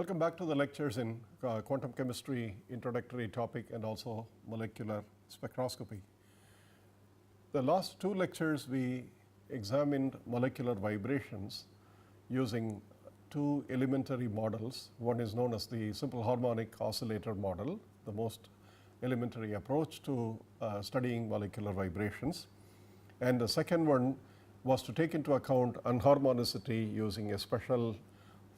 Welcome back to the lectures in quantum chemistry introductory topic and also molecular spectroscopy. The last two lectures we examined molecular vibrations using two elementary models. One is known as the simple harmonic oscillator model, the most elementary approach to studying molecular vibrations, and the second one was to take into account unharmonicity using a special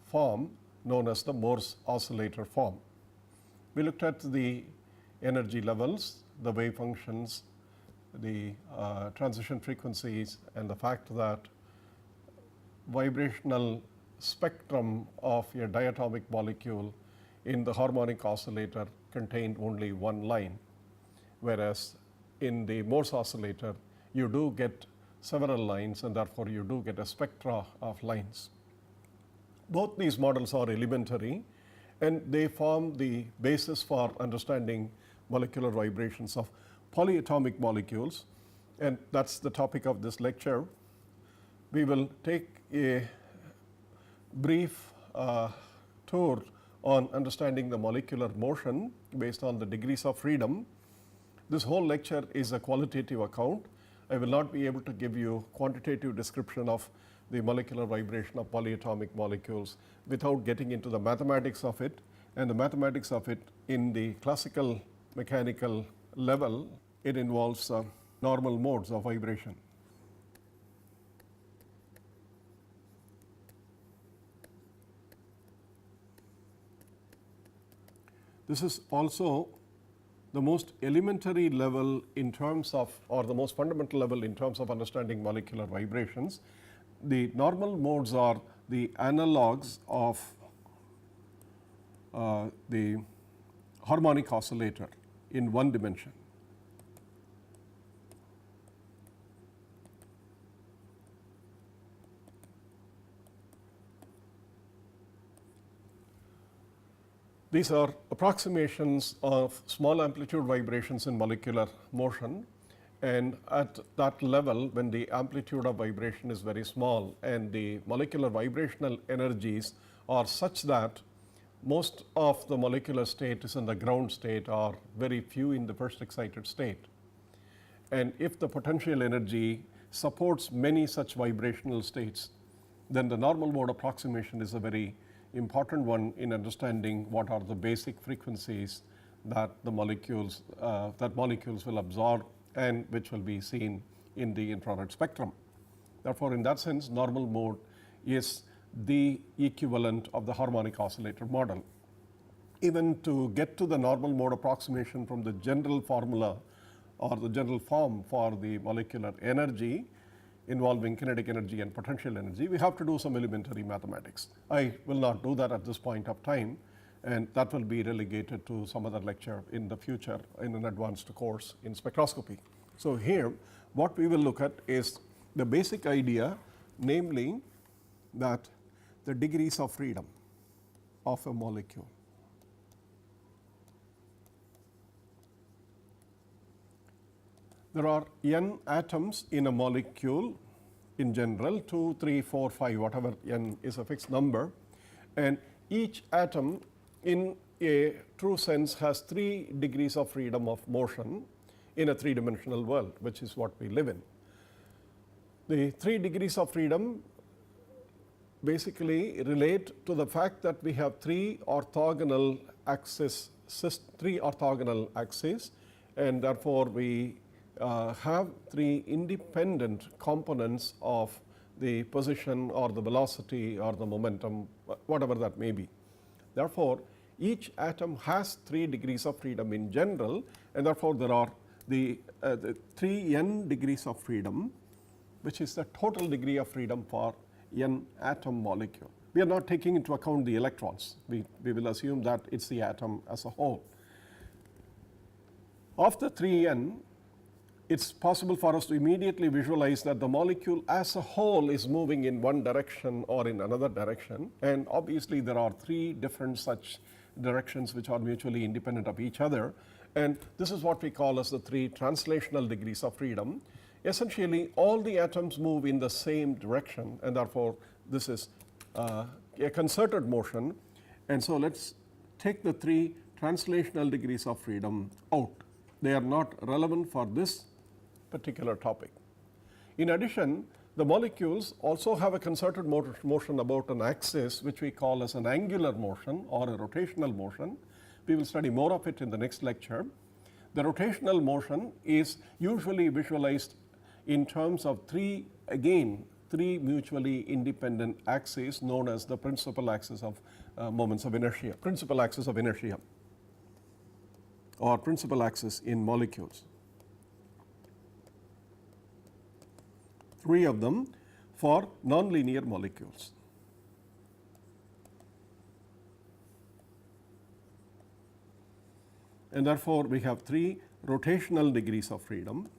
form known as the Morse oscillator form. We looked at the energy levels, the wave functions, the transition frequencies, and the fact that vibrational spectrum of a diatomic molecule in the harmonic oscillator contained only one line, whereas in the Morse oscillator you do get several lines and therefore you do get a spectra of lines. Both these models are elementary and they form the basis for understanding molecular vibrations of polyatomic molecules, and that is the topic of this lecture. We will take a brief tour on understanding the molecular motion based on the degrees of freedom. This whole lecture is a qualitative account. I will not be able to give you quantitative description of the molecular vibration of polyatomic molecules without getting into the mathematics of it, and the mathematics of it in the classical mechanical level, it involves normal modes of vibration. This is also the most elementary level in terms of, or the most fundamental level in terms of understanding molecular vibrations. The normal modes are the analogues of the harmonic oscillator in one dimension. These are approximations of small amplitude vibrations in molecular motion, and at that level, when the amplitude of vibration is very small and the molecular vibrational energies are such that most of the molecular state is in the ground state or very few in the first excited state. And if the potential energy supports many such vibrational states, then the normal mode approximation is a very important one in understanding what are the basic frequencies that the molecules will absorb and which will be seen in the infrared spectrum. Therefore, in that sense, normal mode is the equivalent of the harmonic oscillator model. Even to get to the normal mode approximation from the general formula or the general form for the molecular energy involving kinetic energy and potential energy, we have to do some elementary mathematics. I will not do that at this point of time, and that will be relegated to some other lecture in the future in an advanced course in spectroscopy. So here what we will look at is the basic idea, namely that the degrees of freedom of a molecule. There are n atoms in a molecule in general, 2, 3, 4, 5, whatever n is a fixed number, and each atom in a true sense has 3 degrees of freedom of motion in a 3-dimensional world, which is what we live in. The 3 degrees of freedom basically relate to the fact that we have 3 orthogonal axes, and therefore we have 3 independent components of the position or the velocity or the momentum, whatever that may be. Therefore, each atom has 3 degrees of freedom in general, and therefore there are the 3n degrees of freedom, which is the total degree of freedom for n atom molecule. We are not taking into account the electrons. We will assume that it is the atom as a whole. Of the 3n, it is possible for us to immediately visualize that the molecule as a whole is moving in one direction or in another direction, and obviously there are 3 different such directions which are mutually independent of each other, and this is what we call as the 3 translational degrees of freedom. Essentially all the atoms move in the same direction, and therefore this is a concerted motion, And so, let us take the 3 translational degrees of freedom out. They are not relevant for this particular topic. In addition, the molecules also have a concerted motion about an axis, which we call as an angular motion or a rotational motion. We will study more of it in the next lecture. The rotational motion is usually visualized in terms of 3 mutually independent axes known as the principal axis of moments of inertia, principal axis of inertia, or principal axis in molecules. 3 of them for nonlinear molecules. And therefore, we have 3 rotational degrees of freedom,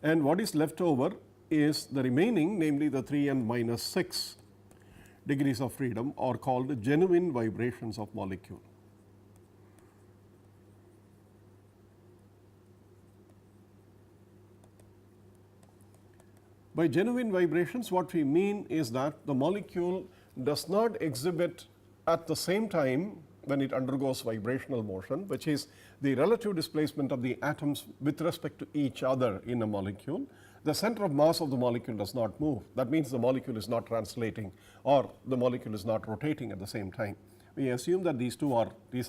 and what is left over is the remaining, namely the 3n minus 6 degrees of freedom, are called genuine vibrations of molecule. By genuine vibrations, what we mean is that the molecule does not exhibit at the same time when it undergoes vibrational motion, which is the relative displacement of the atoms with respect to each other in a molecule. The center of mass of the molecule does not move. That means the molecule is not translating, or the molecule is not rotating at the same time. We assume that these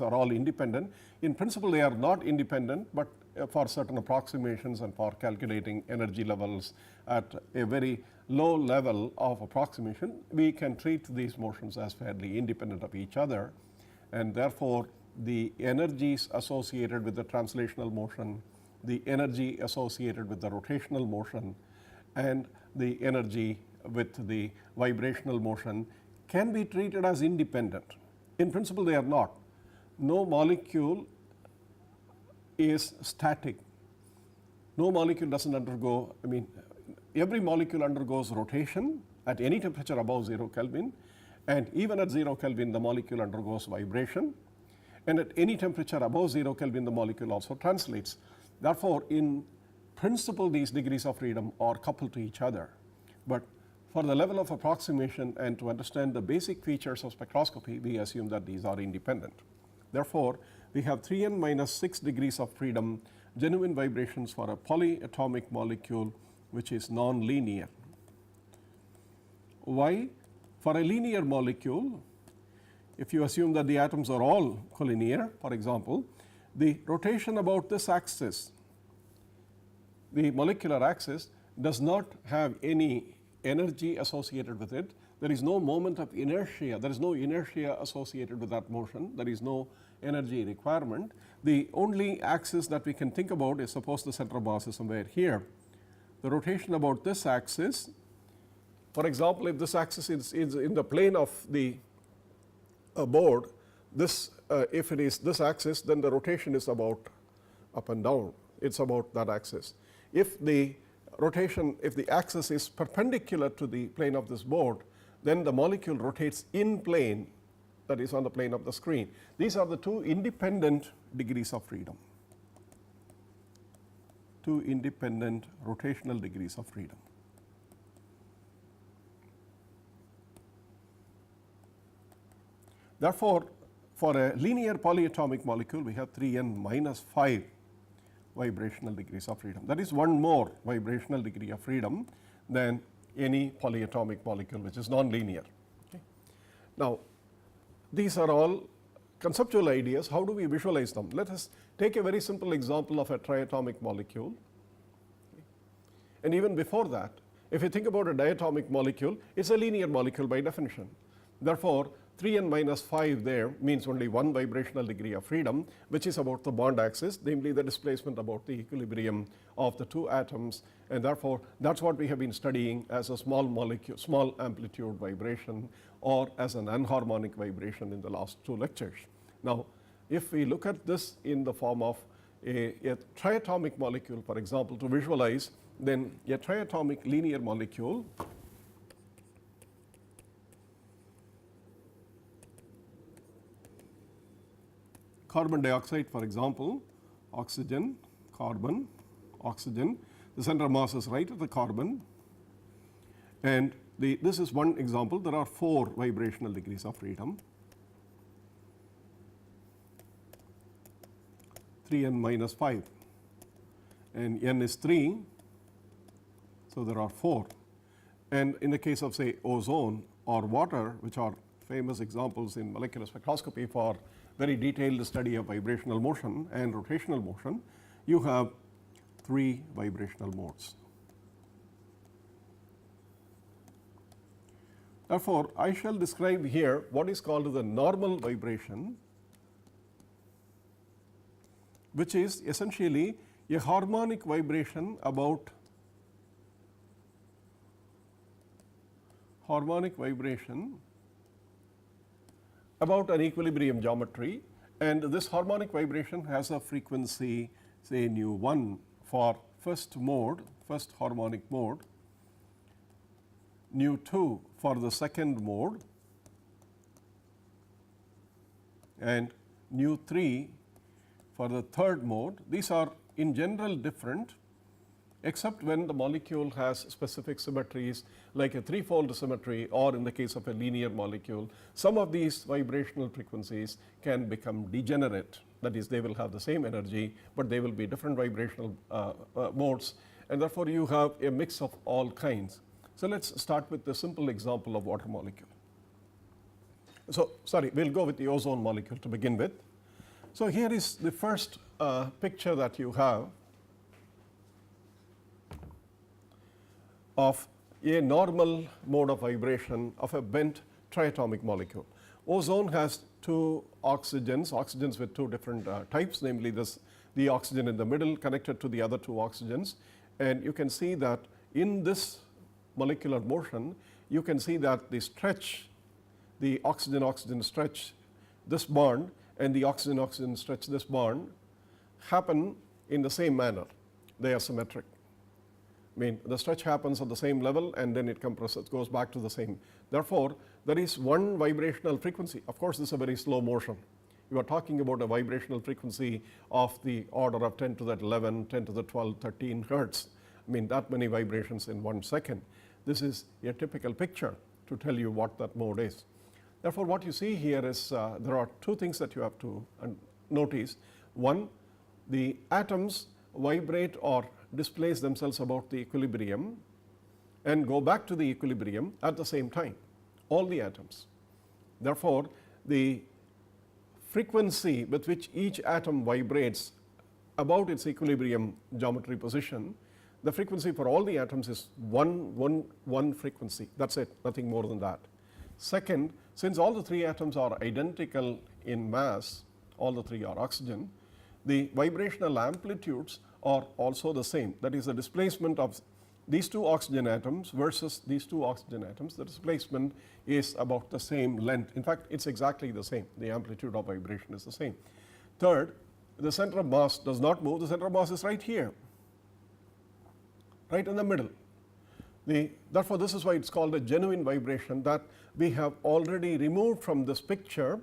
are all independent. In principle, they are not independent, but for certain approximations and for calculating energy levels at a very low level of approximation, we can treat these motions as fairly independent of each other. And therefore, the energies associated with the translational motion, the energy associated with the rotational motion, and the energy with the vibrational motion can be treated as independent. In principle, they are not. No molecule is static. No molecule does not undergo, every molecule undergoes rotation at any temperature above 0 Kelvin, and even at 0 Kelvin the molecule undergoes vibration, and at any temperature above 0 Kelvin the molecule also translates. Therefore, in principle these degrees of freedom are coupled to each other, but for the level of approximation and to understand the basic features of spectroscopy, we assume that these are independent. Therefore, we have 3n minus 6 degrees of freedom genuine vibrations for a polyatomic molecule which is nonlinear. Why? For a linear molecule, if you assume that the atoms are all collinear, for example, the rotation about this axis, the molecular axis, does not have any energy associated with it. There is no moment of inertia. There is no inertia associated with that motion. There is no energy requirement. The only axis that we can think about is, suppose the center of mass is somewhere here. The rotation about this axis, for example, if this axis is in the plane of the board, if it is this axis, then the rotation is about up and down. It is about that axis. If the rotation, if the axis is perpendicular to the plane of this board, then the molecule rotates in plane, that is on the plane of the screen. These are the 2 independent degrees of freedom, 2 independent rotational degrees of freedom. Therefore, for a linear polyatomic molecule, we have 3n minus 5 vibrational degrees of freedom. That is one more vibrational degree of freedom than any polyatomic molecule which is nonlinear. Okay. Now, these are all conceptual ideas. How do we visualize them? Let us take a very simple example of a triatomic molecule. Okay. And even before that, if you think about a diatomic molecule, it is a linear molecule by definition. Therefore, 3n minus 5 there means only one vibrational degree of freedom, which is about the bond axis, namely the displacement about the equilibrium of the 2 atoms, and therefore that is what we have been studying as a small molecule, small amplitude vibration, or as an anharmonic vibration in the last 2 lectures. Now, if we look at this in the form of a triatomic molecule, for example, to visualize, then a triatomic linear molecule carbon dioxide, for example, oxygen, carbon, oxygen. The center of mass is right at the carbon, and this is one example. There are 4 vibrational degrees of freedom. 3n minus 5, and n is 3, so there are 4. And in the case of say ozone or water, which are famous examples in molecular spectroscopy for very detailed study of vibrational motion and rotational motion, you have 3 vibrational modes. Therefore, I shall describe here what is called the normal vibration, which is essentially a harmonic vibration about an equilibrium geometry, and this harmonic vibration has a frequency say nu 1 for first harmonic mode, nu 2 for the second mode, and nu 3 for the third mode. These are in general different, except when the molecule has specific symmetries like a threefold symmetry, or in the case of a linear molecule, some of these vibrational frequencies can become degenerate. That is, they will have the same energy, but they will be different vibrational modes, and therefore you have a mix of all kinds. So let us start with the simple example of water molecule. So sorry, we will go with the ozone molecule to begin with. So here is the first picture that you have of a normal mode of vibration of a bent triatomic molecule. Ozone has 2 oxygens with 2 different types, namely the oxygen in the middle connected to the other 2 oxygens, and you can see that in this molecular motion, you can see that the oxygen stretch this bond and the oxygen stretch this bond happen in the same manner. They are symmetric. I mean, the stretch happens at the same level and then it compresses, goes back to the same. Therefore, there is one vibrational frequency. Of course, this is a very slow motion. You are talking about a vibrational frequency of the order of 10 to the 11, 10 to the 12, 13 hertz. I mean, that many vibrations in 1 second. This is a typical picture to tell you what that mode is. Therefore, what you see here is there are 2 things that you have to notice. One, the atoms vibrate or displace themselves about the equilibrium and go back to the equilibrium at the same time, all the atoms. Therefore, the frequency with which each atom vibrates about its equilibrium geometry position, the frequency for all the atoms is one frequency. That is it, nothing more than that. Second, since all the 3 atoms are identical in mass, all the 3 are oxygen, the vibrational amplitudes are also the same. That is, the displacement of these 2 oxygen atoms versus these 2 oxygen atoms, the displacement is about the same length. In fact, it is exactly the same. The amplitude of vibration is the same. Third, the center of mass does not move. The center of mass is right here, right in the middle. Therefore, this is why it is called a genuine vibration, that we have already removed from this picture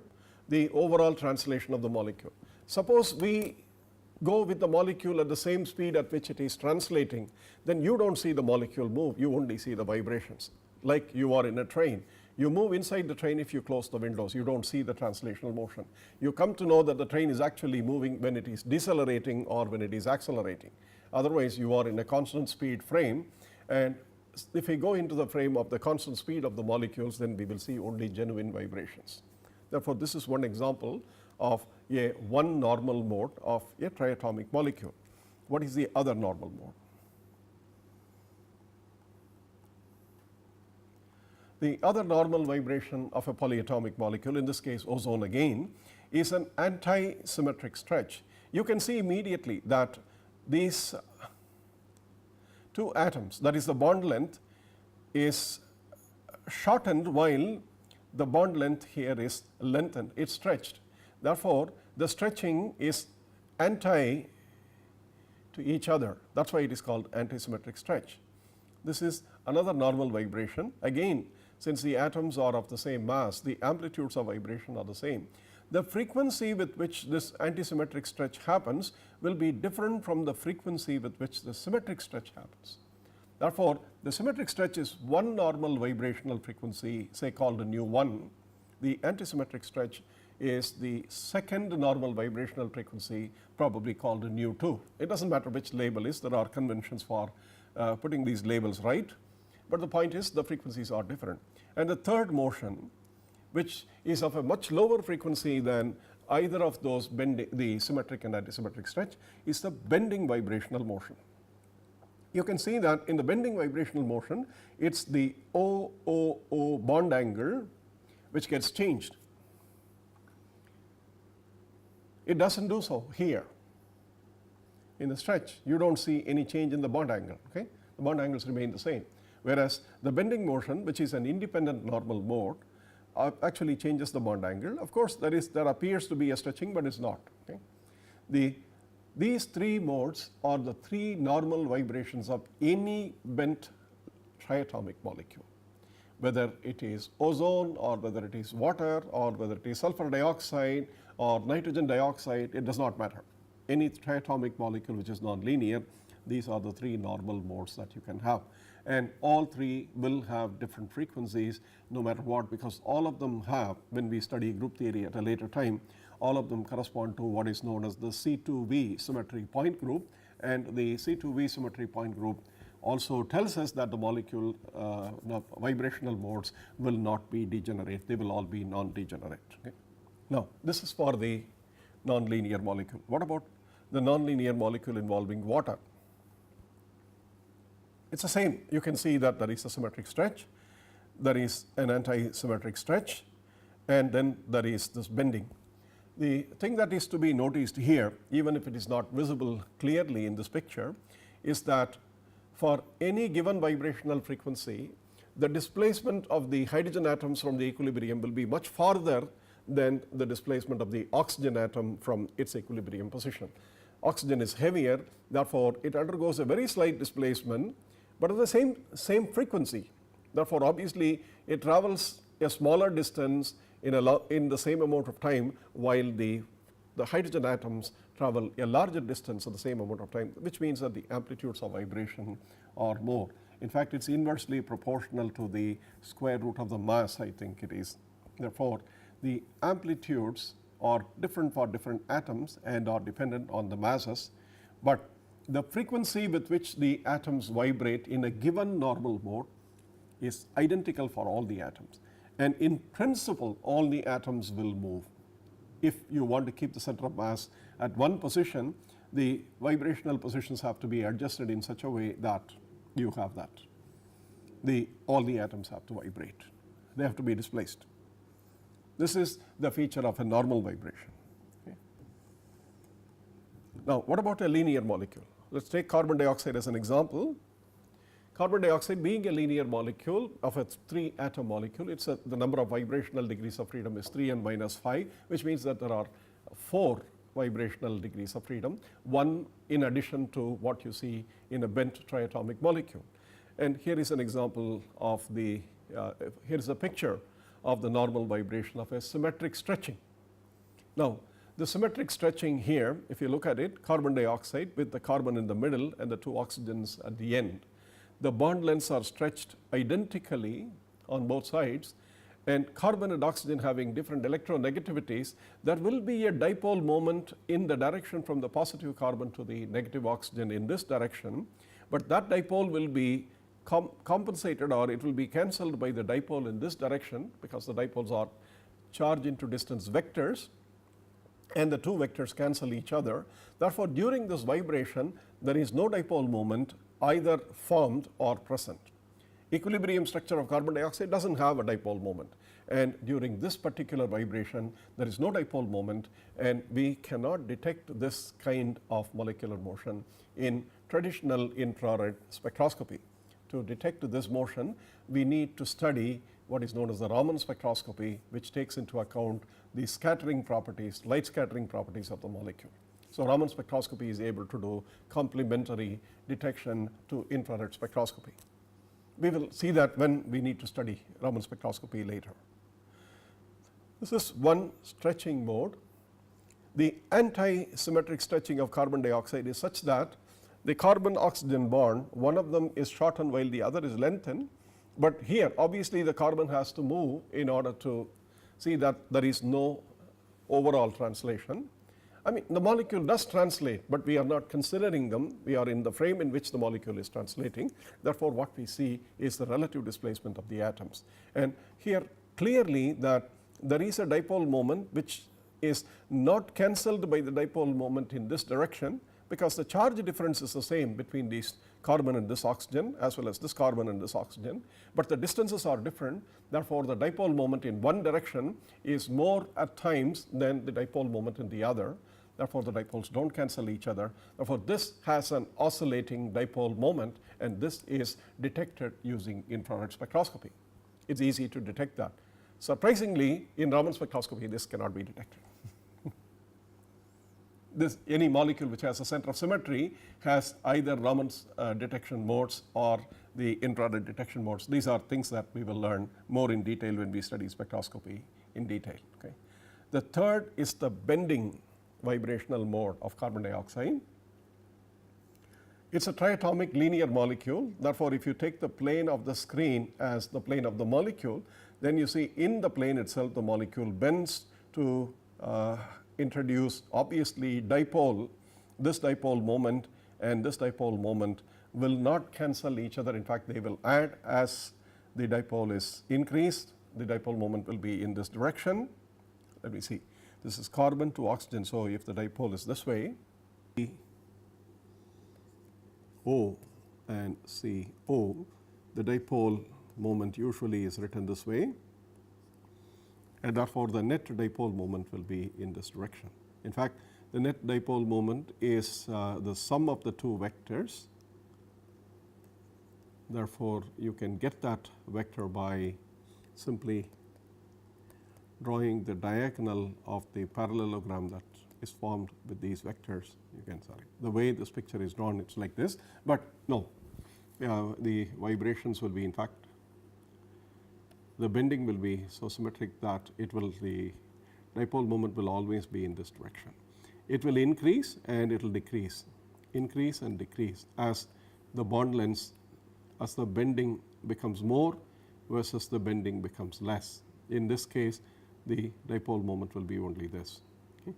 the overall translation of the molecule. Suppose we go with the molecule at the same speed at which it is translating, then you do not see the molecule move, you only see the vibrations. Like you are in a train, you move inside the train if you close the windows, you do not see the translational motion. You come to know that the train is actually moving when it is decelerating or when it is accelerating. Otherwise, you are in a constant speed frame, and if we go into the frame of the constant speed of the molecules, then we will see only genuine vibrations. Therefore, this is one example of one normal mode of a triatomic molecule. What is the other normal mode? The other normal vibration of a polyatomic molecule, in this case ozone again, is an antisymmetric stretch. You can see immediately that these 2 atoms, that is the bond length, is shortened while the bond length here is lengthened, it is stretched. Therefore, the stretching is anti to each other. That is why it is called antisymmetric stretch. This is another normal vibration. Again, since the atoms are of the same mass, the amplitudes of vibration are the same. The frequency with which this antisymmetric stretch happens will be different from the frequency with which the symmetric stretch happens. Therefore, the symmetric stretch is one normal vibrational frequency, say called nu 1. The antisymmetric stretch is the second normal vibrational frequency, probably called nu2. It does not matter which label is, there are conventions for putting these labels right, but the point is the frequencies are different. And the third motion, which is of a much lower frequency than either of those bending, the symmetric and antisymmetric stretch, is the bending vibrational motion. You can see that in the bending vibrational motion, it is the O bond angle which gets changed. It does not do so here. In the stretch, you do not see any change in the bond angle. Okay? The bond angles remain the same. Whereas the bending motion, which is an independent normal mode, actually changes the bond angle. Of course, there appears to be a stretching, but it is not. Okay? These three modes are the three normal vibrations of any bent triatomic molecule, whether it is ozone or whether it is water or whether it is sulfur dioxide or nitrogen dioxide, it does not matter. Any triatomic molecule which is nonlinear, these are the three normal modes that you can have. And all three will have different frequencies no matter what, because all of them have, when we study group theory at a later time, all of them correspond to what is known as the C2V symmetry point group, and the C2V symmetry point group also tells us that the molecule vibrational modes will not be degenerate, they will all be non-degenerate. Okay? Now, this is for the nonlinear molecule. What about the nonlinear molecule involving water? It is the same. You can see that there is a symmetric stretch, there is an anti-symmetric stretch, and then there is this bending. The thing that is to be noticed here, even if it is not visible clearly in this picture, is that for any given vibrational frequency, the displacement of the hydrogen atoms from the equilibrium will be much farther than the displacement of the oxygen atom from its equilibrium position. Oxygen is heavier, therefore, it undergoes a very slight displacement, but at the same frequency. Therefore, obviously, it travels a smaller distance in the same amount of time, while the hydrogen atoms travel a larger distance at the same amount of time, which means that the amplitudes of vibration are more. In fact, it is inversely proportional to the square root of the mass, I think it is. Therefore, the amplitudes are different for different atoms and are dependent on the masses, but the frequency with which the atoms vibrate in a given normal mode is identical for all the atoms. And in principle, all the atoms will move. If you want to keep the center of mass at one position, the vibrational positions have to be adjusted in such a way that you have that. All the atoms have to vibrate. They have to be displaced. This is the feature of a normal vibration. Okay. Now, what about a linear molecule? Let us take carbon dioxide as an example. Carbon dioxide being a linear molecule of a 3 atom molecule, the number of vibrational degrees of freedom is 3 and minus 5, which means that there are 4 vibrational degrees of freedom, one in addition to what you see in a bent triatomic molecule. And here is an example of here is a picture of the normal vibration of a symmetric stretching. Now, the symmetric stretching here, if you look at it, carbon dioxide with the carbon in the middle and the 2 oxygens at the end. The bond lengths are stretched identically on both sides, and carbon and oxygen having different electronegativities, there will be a dipole moment in the direction from the positive carbon to the negative oxygen in this direction, but that dipole will be compensated, or it will be cancelled by the dipole in this direction, because the dipoles are charge into distance vectors, and the 2 vectors cancel each other. Therefore, during this vibration, there is no dipole moment either formed or present. Equilibrium structure of carbon dioxide does not have a dipole moment, and during this particular vibration there is no dipole moment, and we cannot detect this kind of molecular motion in traditional infrared spectroscopy. To detect this motion, we need to study what is known as the Raman spectroscopy, which takes into account the scattering properties, light scattering properties of the molecule. So, Raman spectroscopy is able to do complementary detection to infrared spectroscopy. We will see that when we need to study Raman spectroscopy later. This is one stretching mode. The anti-symmetric stretching of carbon dioxide is such that the carbon-oxygen bond, one of them is shortened while the other is lengthened, but here obviously the carbon has to move in order to see that there is no overall translation. I mean, the molecule does translate, but we are not considering them. We are in the frame in which the molecule is translating. Therefore, what we see is the relative displacement of the atoms. And here clearly that there is a dipole moment which is not cancelled by the dipole moment in this direction, because the charge difference is the same between this carbon and this oxygen as well as this carbon and this oxygen, but the distances are different. Therefore, the dipole moment in one direction is more at times than the dipole moment in the other. Therefore, the dipoles do not cancel each other. Therefore, this has an oscillating dipole moment, and this is detected using infrared spectroscopy. It is easy to detect that. Surprisingly, in Raman spectroscopy, this cannot be detected. Any molecule which has a center of symmetry has either Raman's detection modes or the infrared detection modes. These are things that we will learn more in detail when we study spectroscopy in detail. Okay. The third is the bending vibrational mode of carbon dioxide. It is a triatomic linear molecule. Therefore, if you take the plane of the screen as the plane of the molecule, then you see in the plane itself the molecule bends to introduce obviously dipole. This dipole moment and this dipole moment will not cancel each other. In fact, they will add as the dipole is increased. The dipole moment will be in this direction. Let me see. This is carbon to oxygen. So, if the dipole is this way, O and CO, the dipole moment usually is written this way, and therefore, the net dipole moment will be in this direction. In fact, the net dipole moment is the sum of the two vectors. Therefore, you can get that vector by simply drawing the diagonal of the parallelogram that is formed with these vectors. You can, the way this picture is drawn, it is like this, but no, the vibrations will be, in fact, the bending will be so symmetric that it will, the dipole moment will always be in this direction. It will increase and it will decrease and decrease as the bond length, as the bending becomes more versus the bending becomes less. In this case, the dipole moment will be only this. Okay.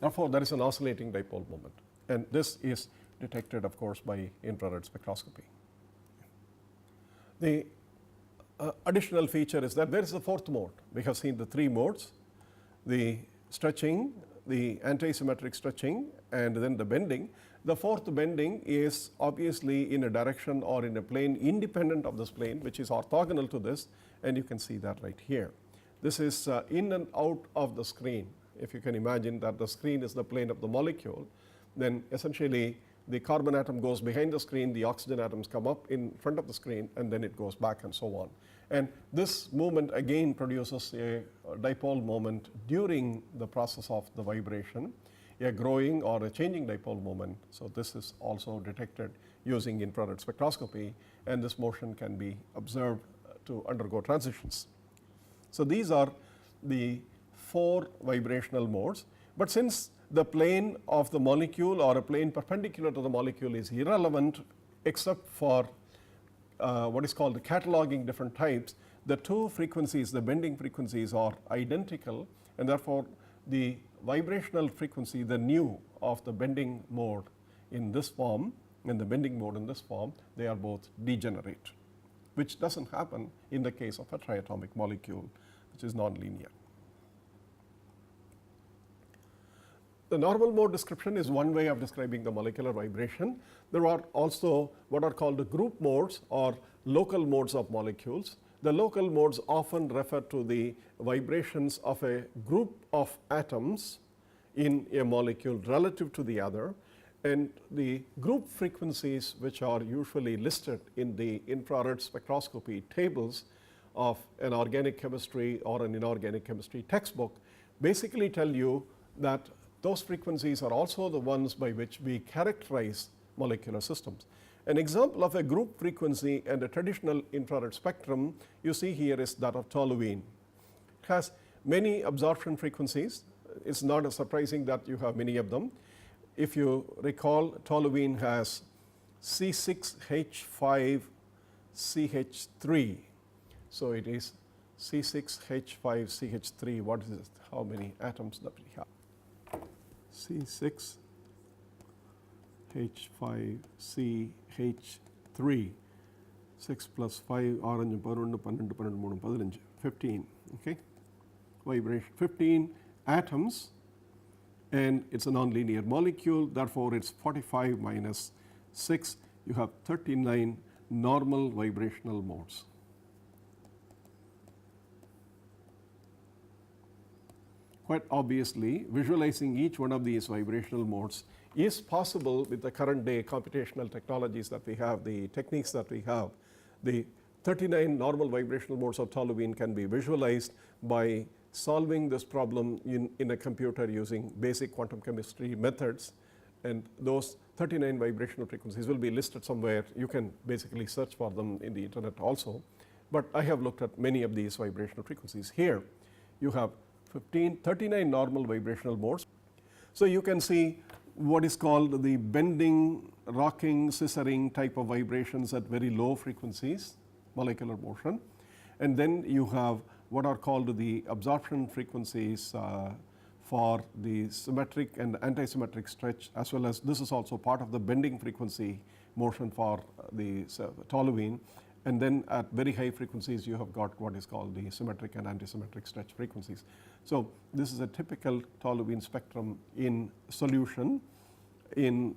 Therefore, there is an oscillating dipole moment, and this is detected, of course, by infrared spectroscopy. The additional feature is that there is a fourth mode. We have seen the three modes: the stretching, the antisymmetric stretching, and then the bending. The fourth bending is obviously in a direction or in a plane independent of this plane, which is orthogonal to this, and you can see that right here. This is in and out of the screen. If you can imagine that the screen is the plane of the molecule, then essentially the carbon atom goes behind the screen, the oxygen atoms come up in front of the screen, and then it goes back and so on. And this movement again produces a dipole moment during the process of the vibration, a growing or a changing dipole moment. So, this is also detected using infrared spectroscopy, and this motion can be observed to undergo transitions. So, these are the four vibrational modes, but since the plane of the molecule or a plane perpendicular to the molecule is irrelevant except for what is called the cataloging different types, the two frequencies, the bending frequencies, are identical, and therefore, the vibrational frequency, the nu of the bending mode in this form and the bending mode in this form, they are both degenerate, which does not happen in the case of a triatomic molecule, which is nonlinear. The normal mode description is one way of describing the molecular vibration. There are also what are called the group modes or local modes of molecules. The local modes often refer to the vibrations of a group of atoms in a molecule relative to the other, and the group frequencies, which are usually listed in the infrared spectroscopy tables of an organic chemistry or an inorganic chemistry textbook, basically tell you that those frequencies are also the ones by which we characterize molecular systems. An example of a group frequency and a traditional infrared spectrum you see here is that of toluene. It has many absorption frequencies. It is not surprising that you have many of them. If you recall, toluene has C6H5CH3. So, it is C6H5CH3, what is it? How many atoms that we have? C6H5CH3, 6 plus 5, orange, 12, 12, 13, 15, 15, okay? Vibration, 15 atoms, and it's a nonlinear molecule, therefore it's 45 minus 6, you have 39 normal vibrational modes. Quite obviously, visualizing each one of these vibrational modes is possible with the current day computational technologies that we have, the techniques that we have. The 39 normal vibrational modes of toluene can be visualized by solving this problem in a computer using basic quantum chemistry methods, and those 39 vibrational frequencies will be listed somewhere. You can basically search for them in the internet also, but I have looked at many of these vibrational frequencies. Here you have 39 normal vibrational modes. So you can see what is called the bending, rocking, scissoring type of vibrations at very low frequencies, molecular motion, and then you have what are called the absorption frequencies for the symmetric and antisymmetric stretch, as well as this is also part of the bending frequency motion for the toluene, and then at very high frequencies you have got what is called the symmetric and antisymmetric stretch frequencies. So this is a typical toluene spectrum in solution in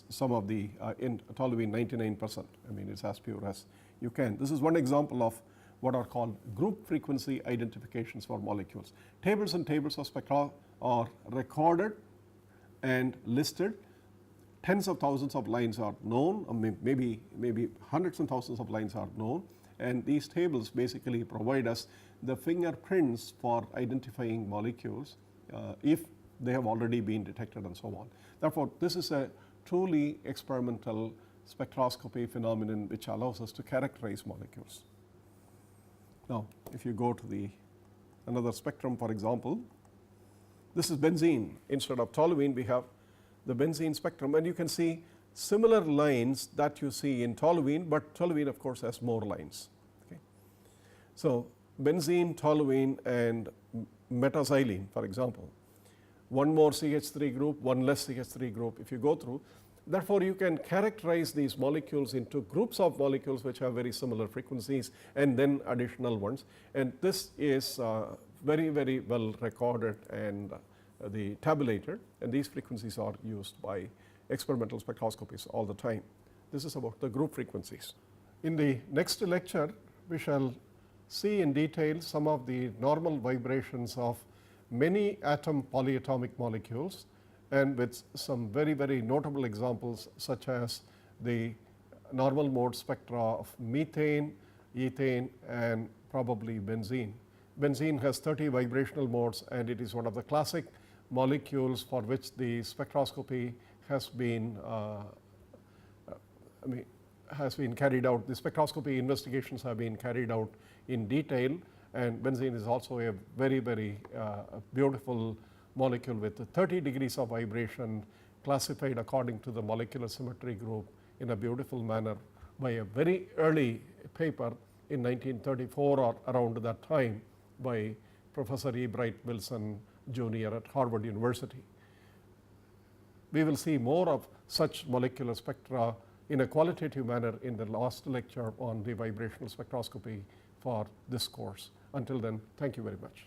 some of the in toluene 99%. I mean, it's as pure as you can. This is one example of what are called group frequency identifications for molecules. Tables and tables of spectra are recorded and listed. Tens of thousands of lines are known, or maybe hundreds and thousands of lines are known, and these tables basically provide us the fingerprints for identifying molecules if they have already been detected and so on. Therefore, this is a truly experimental spectroscopy phenomenon which allows us to characterize molecules. Now, if you go to another spectrum, for example, this is benzene. Instead of toluene, we have the benzene spectrum, and you can see similar lines that you see in toluene, but toluene of course has more lines. Okay. So benzene, toluene, and metaxylene, for example, one more CH3 group, one less CH3 group if you go through. Therefore, you can characterize these molecules into groups of molecules which have very similar frequencies and then additional ones, and this is very, very well recorded and tabulated, and these frequencies are used by experimental spectroscopies all the time. This is about the group frequencies. In the next lecture, we shall see in detail some of the normal vibrations of many atom polyatomic molecules, and with some very, very notable examples such as the normal mode spectra of methane, ethane, and probably benzene. Benzene has 30 vibrational modes, and it is one of the classic molecules for which the spectroscopy has been carried out. The spectroscopy investigations have been carried out in detail, and benzene is also a very, very beautiful molecule with 30 degrees of vibration, classified according to the molecular symmetry group in a beautiful manner by a very early paper in 1934 or around that time by Professor E. Bright Wilson Jr. at Harvard University. We will see more of such molecular spectra in a qualitative manner in the last lecture on the vibrational spectroscopy for this course. Until then, thank you very much.